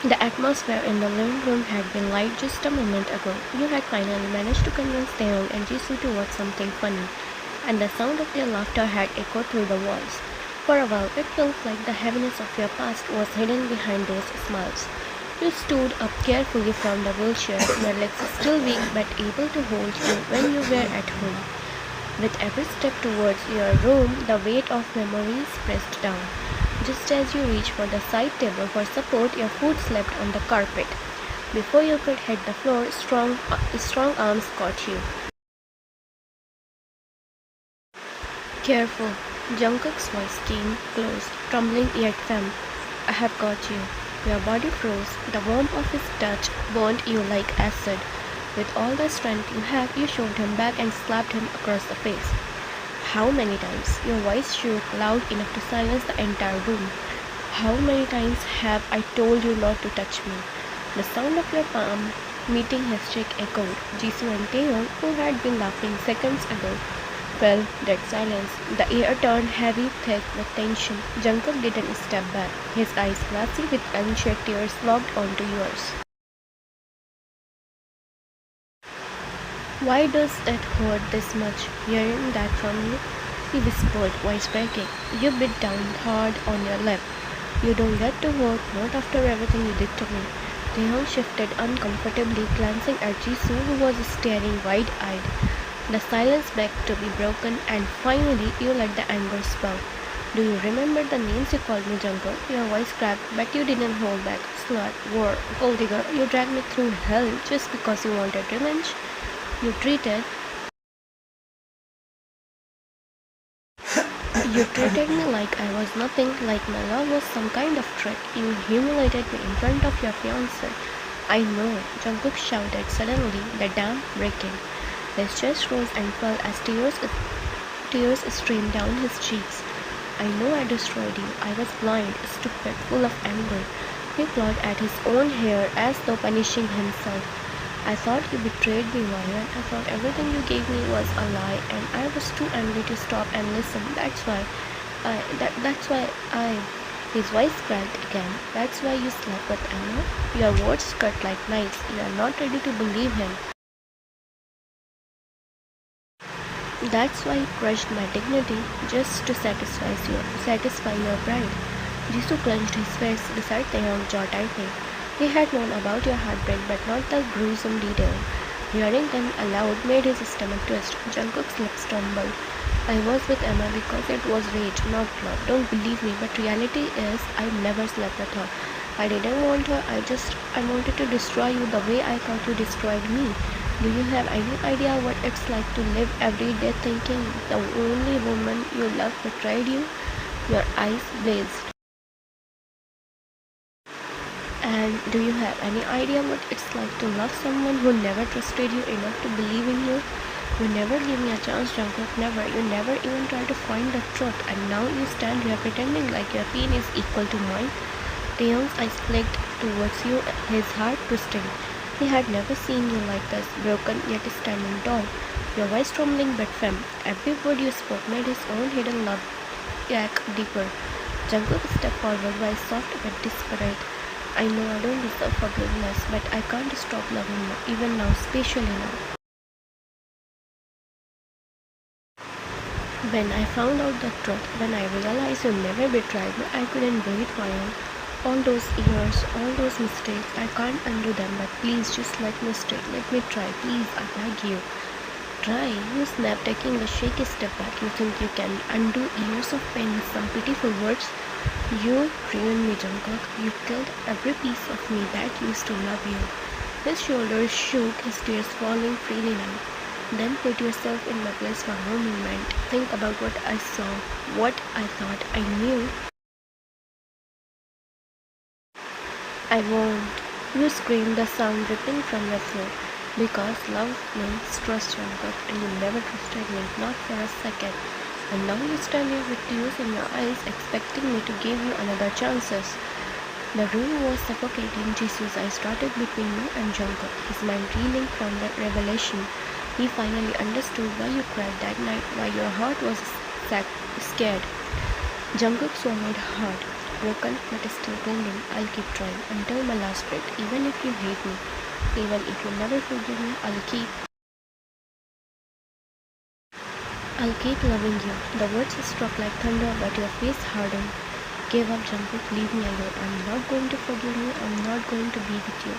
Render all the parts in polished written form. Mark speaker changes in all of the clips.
Speaker 1: The atmosphere in the living room had been light just a moment ago. You had finally managed to convince Taehyung and Jisoo to watch something funny, and the sound of their laughter had echoed through the walls. For a while, it felt like the heaviness of your past was hidden behind those smiles. You stood up carefully from the wheelchair, your legs still weak but able to hold you when you were at home. With every step towards your room, the weight of memories pressed down. Just as you reached for the side table for support, your foot slipped on the carpet. Before you could hit the floor, strong arms caught you. Careful. Jungkook's voice came close, trembling yet firm. I have got you. Your body froze. The warmth of his touch burned you like acid. With all the strength you have, you shoved him back and slapped him across the face. How many times? Your voice shook loud enough to silence the entire room. How many times have I told you not to touch me? The sound of your palm meeting his cheek echoed. Jisoo and Taehyung, who had been laughing seconds ago, fell dead silence. The air turned heavy, thick with tension. Jungkook didn't step back. His eyes glassy with unshed tears locked onto yours. Why does it hurt this much, hearing that from you? He whispered, voice breaking. You bit down hard on your lip. You don't get to hurt, not after everything you did to me. Taehyung shifted uncomfortably, glancing at Jisoo, who was staring wide-eyed. The silence begged to be broken, and finally you let the anger spout. Do you remember the names you called me, Jungkook? Your voice cracked, but you didn't hold back. Slut, whore, gold digger, you dragged me through hell just because you wanted revenge. You treated You treated me like I was nothing, like my love was some kind of trick. You humiliated me in front of your fiancé. I know, Jungkook shouted suddenly, the dam breaking. His chest rose and fell as tears streamed down his cheeks. I know I destroyed you. I was blind, stupid, full of anger. He clawed at his own hair as though punishing himself. I thought you betrayed me, Ryan. I thought everything you gave me was a lie, and I was too angry to stop and listen. That's why I. His voice cracked again. That's why you slept with Emma. Your words cut like knives. You are not ready to believe him. That's why you crushed my dignity just to satisfy your pride. Jisoo clenched his fist beside Taehyung, jaw tightening. He had known about your heartbreak, but not the gruesome detail. Hearing them aloud made his stomach twist. Jungkook's lips trembled. I was with Emma because it was rage, not love. Don't believe me, but reality is I never slept with her. I didn't want her, I wanted to destroy you the way I thought you destroyed me. Do you have any idea what it's like to live every day thinking the only woman you love betrayed you? Your eyes blazed. And do you have any idea what it's like to love someone who never trusted you enough to believe in you? You never gave me a chance, Jungkook, never. You never even tried to find the truth, and now you stand here pretending like your pain is equal to mine. Taehyung's eyes flicked towards you, his heart twisting. He had never seen you like this, broken yet standing tall. Your voice trembling but firm. Every word you spoke made his own hidden love yak deeper. Jungkook stepped forward, voice soft but desperate. I know I don't deserve forgiveness, but I can't stop loving you, even now, especially now. When I found out the truth, when I realized you never betrayed me, I couldn't breathe, Ryan. All those years, all those mistakes, I can't undo them, but please just let me stay. Let me try, please, I beg you. Try, you snapped, taking a shaky step back. You think you can undo years of pain with some pitiful words? You ruined me, Jungkook. You killed every piece of me that used to love you. His shoulders shook, his tears falling freely now. Then put yourself in my place for a moment. Think about what I saw, what I thought I knew. I won't. You screamed, the sound dripping from your throat. Because love means trust, Jungkook, and you never trusted me, not for a second. And now you stand here with tears in your eyes, expecting me to give you another chances. The room was suffocating. Jisoo's eyes started between you and Jungkook, his mind reeling from the revelation. He finally understood why you cried that night, why your heart was scared. Jungkook swallowed hard. broken but still clinging. I'll keep trying until my last breath. Even if you hate me, even if you never forgive me, I'll keep loving you. The words struck like thunder, but your face hardened. Give up, Jungkook. Leave me alone. I'm not going to forgive you. I'm not going to be with you.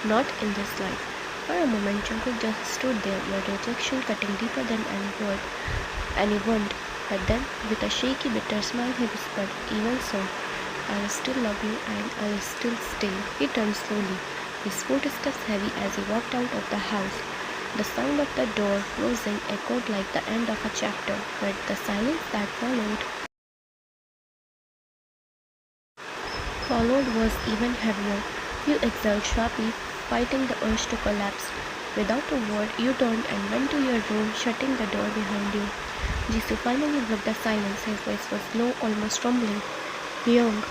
Speaker 1: Not in this life. For a moment, Jungkook just stood there, your rejection cutting deeper than any wound. But then, with a shaky, bitter smile, he whispered, "Even so, I'll still love you and I'll still stay." He turned slowly, his footsteps heavy as he walked out of the house. The sound of the door closing echoed like the end of a chapter, but the silence that followed was even heavier. You exhaled sharply, fighting the urge to collapse. Without a word, you turned and went to your room, shutting the door behind you. Jisoo finally broke the silence. His voice was low, almost rumbling. "Young."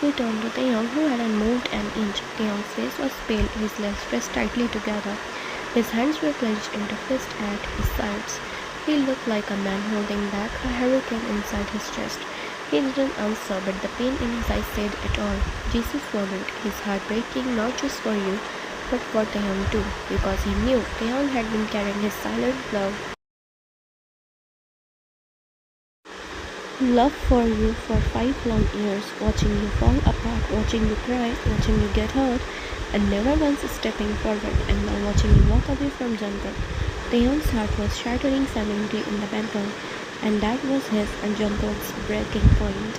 Speaker 1: He turned to Taehyung, who hadn't moved an inch. Taehyung's face was pale, his legs pressed tightly together. His hands were clenched into fists at his sides. He looked like a man holding back a hurricane inside his chest. He didn't answer, but the pain in his eyes said it all. Jisoo swallowed, his heart breaking not just for you, but for Taehyung too, because he knew Taehyung had been carrying his silent love for you for 5 long years, watching you fall apart, watching you cry, watching you get hurt, and never once stepping forward, and now watching you walk away from Jungkook. Taehyung's heart was shattering silently in the background, and that was his and Jungkook's breaking point.